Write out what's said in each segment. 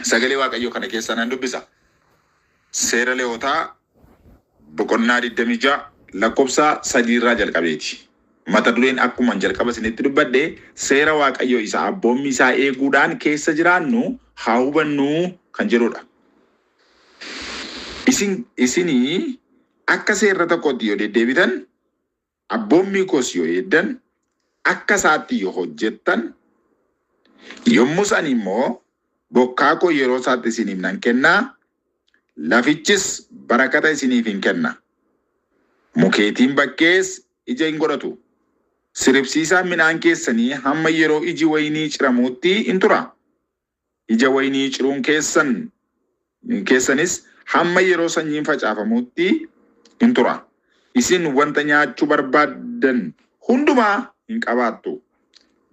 Sagalee Waaqayyoo kana keessa nan dubbisa. Seera Lewwotaa boqonnaa 26 lakkoofsa 3 irraa jalqabeeti. Mata dureen akkuma jalqaba isinitti dubbadhe seera Waaqayyoo isa abboommi isaa eeguudhaan keessa jiraannu haa hubannu kan jedhudha. Isinii akka seera tokkotti yoo deddeebitan abboommi koos yoo eeddan akka isaatti yoo hojjettan yommus ani immoo bokkaa koo yeroo isaatti isiniif nan kennaa lafichis barakata isiniif hin kenna. Mukeetiin bakkees ija hin godhatu. Siribsiisaan midhaan keessanii hamma yeroo iji waynii ciramuutti hin tura. Ija waynii ciruun keessanis hamma yeroo sanyiin facaafamuutti hin tura. Isin wanta nyaachuu barbaaddan hundumaa hin qabaattu.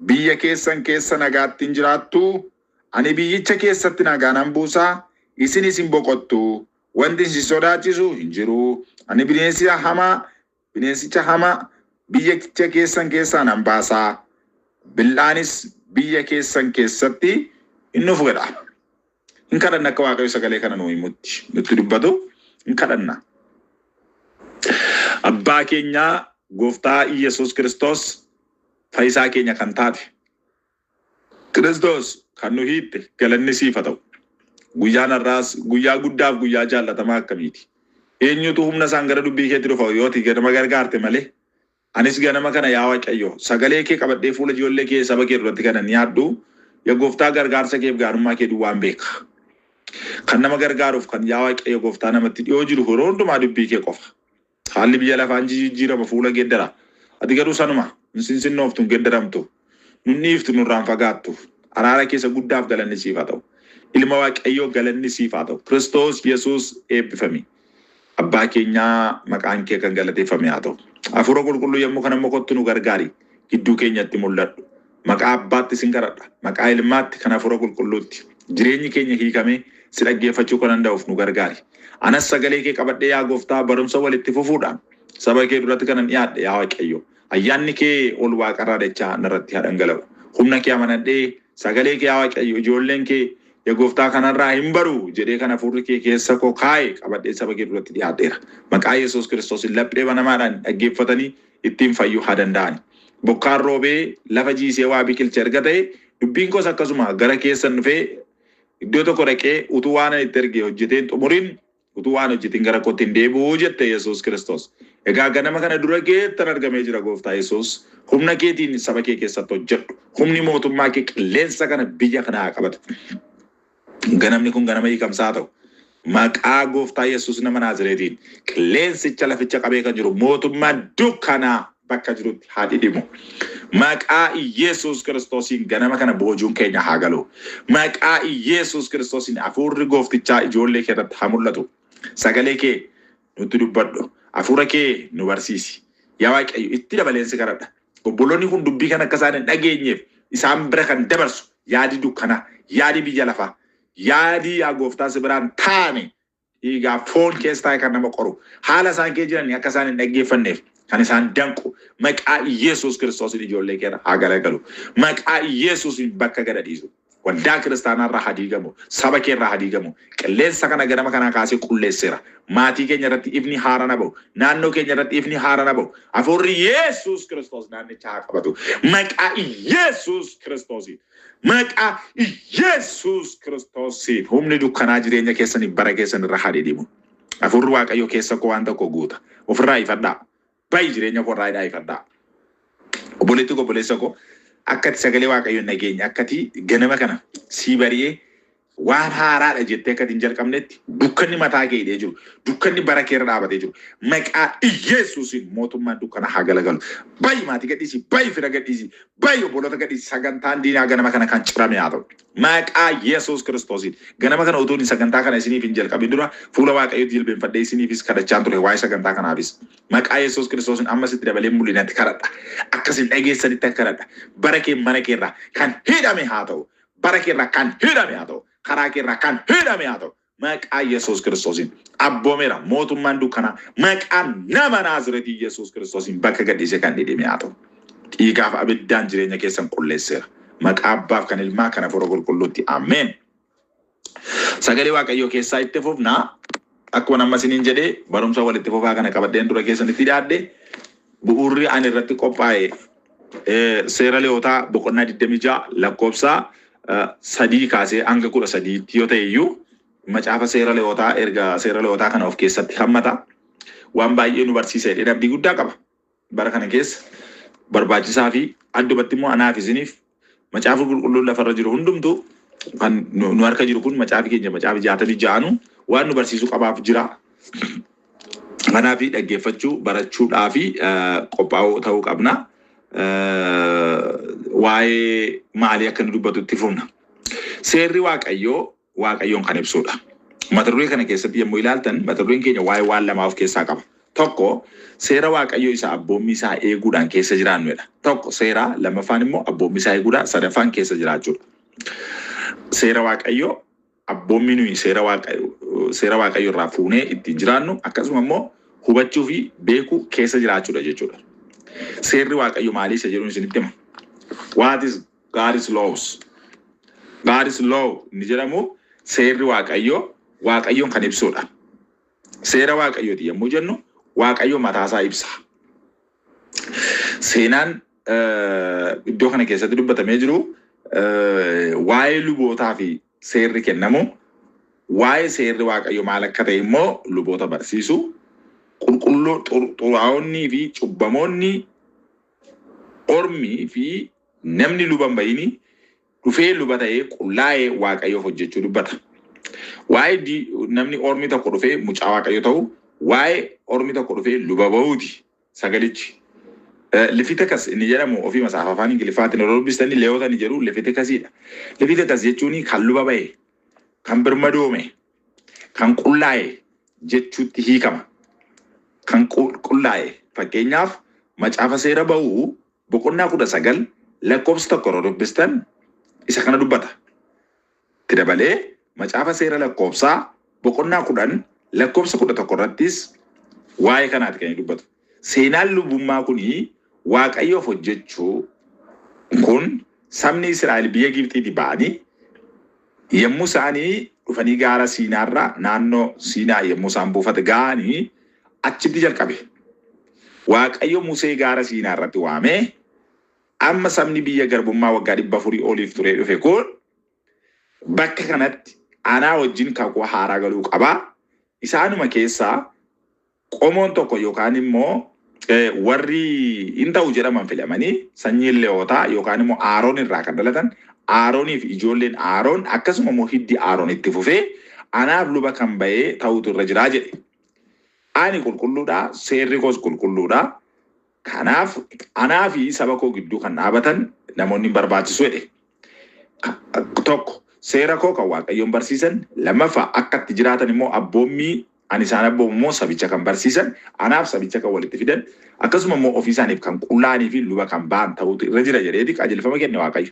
Biyya keessan keessa nagaatti hin jiraattu. Ani biyyicha keessatti nagaa nan buusaa. Isinis hin boqottu. Wanti isin sodaachisu hin jiru. Ani bineensicha hamaa biyyicha keessan keessaa nan baasaa. Billaanis biyya keessan keessatti hin nuuf godha. Hin kadhanna akka Waaqayyo sagalee kana nutti dubbatu hin kadhanna. Abbaa keenya Gooftaa Iyesuus Kiristoos fayyisaa keenya kan taate Kiristoos kan nu hiitte galanni siif haa ta'u. Guyyaan har'aas guyyaa guddaaf guyyaa jaallatamaa akkamiiti. Eenyutu humna isaan gara dubbii keetti dhufa yooti ganama gargaarte malee. Anis ganama kana yaa Waaqayyo sagalee kee qabadhee fuula ijoollee kee saba kee duratti kana ni yaaddu. Yaa Gooftaa gargaarsa kee fi gaarummaa kee duwwaan beeka. Kan nama gargaaruuf kan yaa Waaqayyo Gooftaa namatti dhiyoo jiru yeroo hundumaa dubbii kee qofa. Haalli biyya lafaan jijjiirama fuula geeddara. Ati garuu sanuma hin sinsinnooftu hin geeddaramtu. Nun dhiiftu nurraan fagaattu. Araara keessa guddaaf galanni siif haa ta'u. Ilma Waaqayyoo galanni siif haa ta'u. Kiristoos Yesuus eebbifami. Abbaa keenyaa maqaan kee kan galateeffame haa ta'u. Hafuura qulqulluu yommuu kana mokottu nu gargaari. Gidduu keenyatti mul'adhu. Maqaa abbaatti sin kadhadha. Maqaa ilmaatti kan hafuura qulqulluutti. Jireenyi keenya hiikamee si dhaggeeffachuu kan danda'uuf nu gargaari. Anas sagalee kee qabadhee yaa Gooftaa barumsa walitti fufuudhaan saba kee duratti kanan dhiyaadhe yaa Waaqayyo. Ayyaanni kee ol waaqarraa dachaa narratti haa dhangala'u. Humna kee amanadhee sagalee kee yaa Waaqayyo ijoolleen kee yaa Gooftaa kanarraa hin baru jedhee kana hafuurri kee keessa koo kaa'e qabadhee saba kee duratti dhiyaadheera. Maqaa Yesuus Kiristoos laphee banamaadhaan dhaggeeffatanii ittiin fayyuu haa danda'ani. Bokkaan roobee lafa jiisee waa biqilche erga ta'e dubbiin koos akkasuma gara keessan dhufee iddoo tokko dhaqee utuu waan itti ergee hojjeteen xumuriin utuu waan hojjetiin gara kootti hin deebi'uu jette Yesuus Kiristoos. Egaa ganama kana dura keettan argamee jira Gooftaa Yesuus. Humna keetiin saba kee keessatti hojjedhu. Humni mootummaa kee qilleensa kana biyya kana haa qabatu. Ganamni kun ganama hiikamsaa ta'u. Maqaa Gooftaa Yesuus nama Naazireetiin qilleensicha laficha qabee kan jiru mootummaa dukkanaa bakka jirutti haa dhidhimu. Maqaa Yesuus Kiristoosiin ganama kana boojuun keenya haa galu. Maqaa Yesuus Kiristoosiin hafuurri Gooftichaa ijoollee kee irratti haa mul'atu. Sagalee kee nutti dubbadhu. Hafuura kee nu barsiisi. Yaa Waaqayyo itti dabaleensi kadhadha. Obboloonni kun dubbii kan akka isaan hin dhageenyeef isaan bira kan dabarsu yaadi dukkanaa, yaadi biyya lafaa, yaadi yaa Gooftaa si biraan taane dhiigaa foon keessa taa'e kan nama qoru haala isaan kee jiran akka isaan hin dhaggeeffanneef kan isaan danqu maqaa Yesuus Kiristoosiin ijoollee keenya haa galagalu. Maqaa Yesuusiin bakka gada dhiisu. Waldaa kiristaanaa haa diigamu. Saba kee haa diigamu. Qilleensa kana ganama kanaa kaasee qulleesseera. Maatii keenya irratti ifni haaraan bahu. Naannoo keenya irratti ifni haaraan bahu. Hafuurri Yesuus Kiristoos naannicha haa qabatu. Maqaa Yesuus Kiristoosiin. Maqaa Yesuus Kiristoosiin. Humni dukkanaa jireenya keessanii bara keessan irra haa deemu. Hafuurri Waaqayyoo keessa koo waan tokko guuta. Ofirraa ifadhaa. Baay'ee jireenya korraa ifadhaa. Obboleetti obboleessa koo akkati sagalee Waaqayyoon nageenya akkati ganama kana si bari'ee waan haaraadha jettee akkati hin jalqabnetti dukkanni mataa kee hidhee jiru. Dukkanni bara kee irra dhaabatee jiru. Maqaa Yesuusiin mootummaan dukkana haa galagalu. Baay'ee maatii gadhiisi, baay'ee fira gadhiisi, baay'ee obboloota gadhiisi sagantaan diinaa ganama kana kan cirame haa ta'u. Maqaa Yesuus Kiristoosiin ganama kana utuun sagantaa kana isiniif hin jalqabin dura fuula Waaqayyootti jilbeenfadhee isiniifis kadhachaan ture waa'ee sagantaa kanaafis. Maqaa Yesuus Kiristoosiin ammas itti dabalee mul'inatti kadhadha. Akkasin dhageessanitti kadhadha. Bara kee mana keerraa kan hidhame haa ta'u. Bara keerraa kan hidhame haa ta'u. Karaa keerraa kan hidhame haa ta'u. Maqaa Yesuus Kiristoosiin abboomeera mootummaan dukkanaa maqaa nama Naazireetii Yesuus Kiristoosiin bakka gadhiisee kan hidhame haa ta'u. Dhiigaaf abiddaan jireenya keessan qulleesseera. Maqaa abbaaf kan ilmaa kana hafuura qulqulluutti ameen. Sagalee waaqayyoo keessaa itti fufnaa akkuma nama isiniin jedhee barumsa walitti fufaa kana qabadheen dura keessanitti dhiyaadhe bu'uurri ani irratti qophaa'e seera Lewwotaa boqonnaa 26 lakkoofsa 3 kaasee hanga 13 yoo ta'e iyyuu macaafa seera Lewwotaa erga seera Lewwotaa kana of keessatti hammata waan baay'ee nu barsiisa jedhee abdii guddaa qaba. Bara kana keessa barbaachisaa fi addumatti immoo anaaf isiniif macaafa qulqulluun lafarra jiru hundumtu kan nu harka jiru kun macaafi keenya macaafi 66 waan nu barsiisuu qabaaf jira. Kanaaf dhaggeeffachuu barachuudhaa fi qophaa'uu ta'uu qabna. Waa'ee maalii akka nu dubbatu itti fufna. Seerri waaqayyoon kan ibsudha. Mata duree kana keessatti yommuu ilaaltan mata dureen keenya waa'ee waan lamaa of keessaa qaba. Tokko seera waaqayyoo isa abboommii isaa eeguudhaan keessa jiraannudha. Tokko seera lammaffaan immoo abboommii isaa eeguudhaan sadaffaan keessa jiraachuudha. Seera waaqayyoo abboommii nuyi seera waaqayyoo irraa fuunee ittiin jiraannu akkasuma immoo hubachuu fi beekuu keessa jiraachuudha jechuudha. Seerri waaqayyoo maalii isa jedhuun isinitti hima. What is God's laws? God's law ni jedhamu seerri waaqayyoon kan ibsudha. Seera waaqayyooti yommuu jennu waaqayyo mataasaa ibsa. Seenaan iddoo kana keessatti dubbatamee jiru waa'ee lubootaa fi seerri kennamu waa'ee seerri waaqayyo maal akka ta'e immoo luboota barsiisu qulqulluu xuraa'onni fi cubbamoonni ormii fi namni luban bayini dhufee luba ta'ee qullaa'ee waaqayyoof hojjechuu dubbata. Waa'ee namni ormi tokko dhufee mucaa waaqayyo ta'u waa'ee ormi tokko dhufee luba ba'uuti sagalichi. Levitikas inni jedhamu ofii macaafa afaan Ingiliffaatiin yeroo dubbistanii Lewwota ni jedhu Levitikasiidha. Levitikas jechuun kan luba ba'e, kan birmadoome, kan qullaa'e jechuutti hiikama. Kan qullaa'e fakkeenyaaf macaafa seera ba'uu boqonnaa 19 lakkoofsa 1 yeroo dubbistan isa kana dubbata. Itti dabalee macaafa seera lakkoofsaa boqonnaa 10 lakkoofsa 11 irrattis waa'ee kanaati kan dubbatu. Seenaan lubummaa kuni waaqayyoof hojjechuu kun sabni Israa'el biyya Gibxiitii ba'anii yommuu isaanii dhufanii gaara Siinaarraa naannoo Siinaa yommuu isaan buufata ga'anii achitti jalqabe. Waaqayyo Musee gaara Siinaarratti waamee amma sabni biyya garbummaa waggaa 400 oliif ture dhufe kun bakka kanatti anaa wajjin kakuu haaraa galuu qabaa. Isaanuma keessaa qomoon tokko yookaan immoo warri hin ta'u jedhaman filamanii sanyiin Lewwotaa yookaan immoo Aaroon irraa kan dhalatan Aarooniif ijoolleen Aaroon akkasuma immoo hiddi Aaroon itti fufee anaaf luba kan ba'ee ta'utu irra jiraa jedhe. Ani qulqulluudha, seerri koos qulqulluudha. Kanaaf anaa fi saba koo gidduu kan dhaabatan namoonni barbaachisu jedhe. Tokko seera koo kan waaqayyoon barsiisan, lammaffaa akka itti jiraatan immoo abboommii ani isaan abboomu sabicha kan barsiisan, anaaf sabicha kan walitti fidan, akkasuma immoo ofii isaaniif kan qullaa'anii fi luba kan ba'an ta'utu irra jira jedheeti qajeelfama kenne waaqayyo.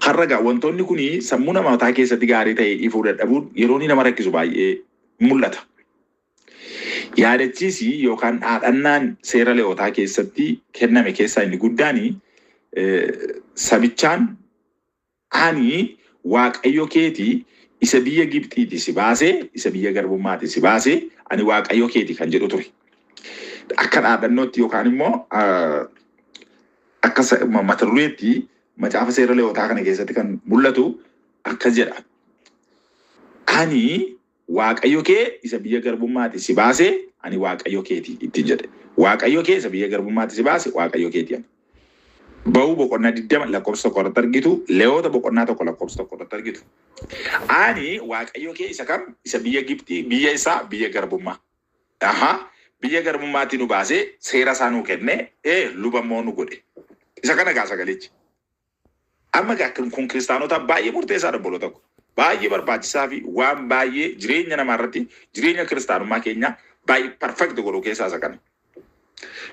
Har'a wantoonni kuni sammuu namootaa keessatti gaarii ta'e ifuu dadhabuun yeroo nama rakkisu baay'ee mul'ata. Yaadachiisi yookaan dhaadhannaan seera Lewwotaa keessatti kenname keessaa inni guddaani sabichaan ani waaqayyo keetii isa biyya Gibxiitii si baasee isa biyya garbummaatii si baasee ani waaqayyo keetii kan jedhu ture. Akka dhaadhannootti yookaan immoo akka mata dureetti macaafa seera Lewwotaa kana keessatti kan mul'atu akkas jedha. Ani waaqayyo kee isa biyya garbummaati si baasee ani waaqayyo keetii ittiin jedhe. Waaqayyo kee isa biyya garbummaati si baase waaqayyo keetii. Ba'uu boqonnaa 20 lakkoofsa 1 irratti argitu, Lewwota boqonnaa 1 lakkoofsa 1 irratti argitu. Ani waaqayyo kee isa kam isa biyya Gibxii biyya isaa biyya garbummaa. Biyya garbummaatti nu baasee seera isaa nuu kenne luba immoo nu godhe. Isa kana gaa sagalichi. Amma gaa kun kiristaanota baay'ee murteessaa dabaloo tokko. Baay'ee barbaachisaa fi waan baay'ee jireenya namaa irratti jireenya kiristaanummaa keenya baay'ee perfect godhuu keessaa isa kana.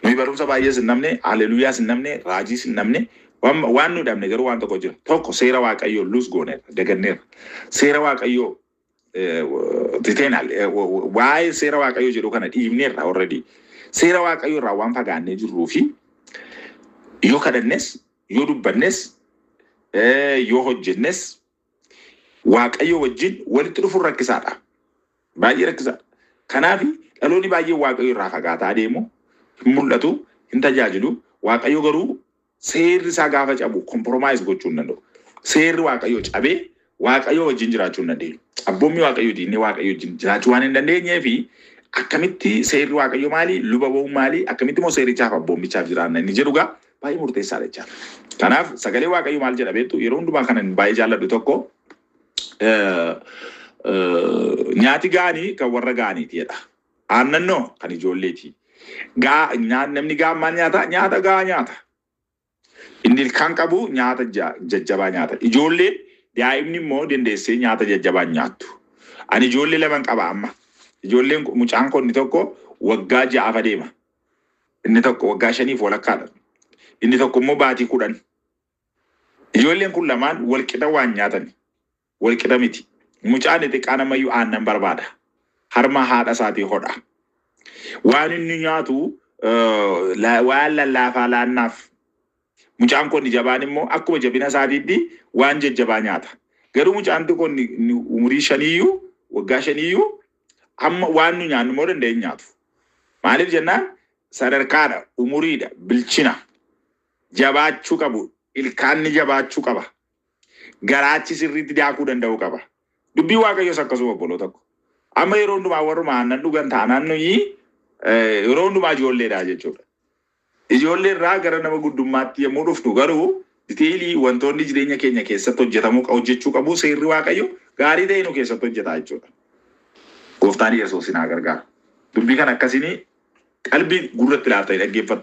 Nuyi barumsa baay'ee sin namne, haleluuyaa sin namne, raajii sin namne, waan nu dhabne garuu waan tokko jira. Tokko seera waaqayyoo luus gooneera, daganneera. Seera waaqayyoo titeenaal waa'ee seera waaqayyoo jedhu kana dhiibneerra already. Seera waaqayyoo irraa waan fagaannee jirruu fi yoo kadhannes, yoo dubbannes, yoo hojjennes waaqayyo wajjin walitti dhufu rakkisaadha. Baay'ee rakkisaadha. Kanaaf dhaloonni baay'ee waaqayyo irraa fagaataa deemu hin mul'atu hin tajaajilu. Waaqayyo garuu seerri isaa gaafa cabu compromise gochuu hin danda'u. Seerri waaqayyo cabee waaqayyo wajjin jiraachuu hin dandeenyu. Abboommi waaqayyo diinee waaqayyo wajjin jiraachuu waan hin dandeenyee fi akkamitti seerri waaqayyo maali? Luba ba'uun maali? Akkamitti immoo seerichaaf abboommichaaf jiraanna inni jedhu gaa baay'ee murteessaadha jechaadha. Kanaaf sagalee waaqayyo maal jedha beektu yeroo hundumaa kanan baay'ee jaalladhu tokko nyaati gaanii kan warra gaaniiti jedha. Aannannoo kan ijoolleeti. Namni gaa maal nyaata? Nyaata gaa nyaata. Inni ilkaan qabu nyaata jajjabaa nyaata. Ijoolleen daa'imni immoo dandeessee nyaata jajjabaa nyaattu. Ani ijoollee lama qaba amma. Ijoolleen mucaan kun inni tokko waggaa 6 deema. Inni tokko waggaa 5 walakkaadha. Inni tokko immoo baatii 10. Ijoolleen kun lamaan walqixa waan nyaatan. Walqixa miti. Mucaan xiqqaan ammayyuu aannan barbaada. Harma haadha isaatii hodha. Waan inni nyaatu waan lallaafaa laannaaf. Mucaan kun jabaan immoo akkuma jabina isaatiitti waan jajjabaa nyaata. Garuu mucaan kun umurii 5 waggaa 5 amma waan nu nyaannu immoo dandeenye nyaatu. Maaliif jennaan sadarkaadha, umuriidha, bilchina. Jabaachuu qabu, ilkaanni jabaachuu qaba. Garaachi sirriitti daakuu danda'uu qaba. Dubbii waaqayyoos akkasuma obboloota tokko. Amma yeroo hundumaa warruma aannan dhugan taanaan nuyi yeroo hundumaa ijoolleedha jechuudha. Ijoollee irraa gara nama guddummaatti yommuu dhuftu garuu diteelii wantoonni jireenya keenya keessatti hojjechuu qabu seerri waaqayyo gaarii ta'e nu keessatti hojjeta jechuudha. Gooftaan Yesuus isin haa gargaaru. Dubbii kan akkasiin qalbii gurratti ilaaltanii dhaggeeffatu.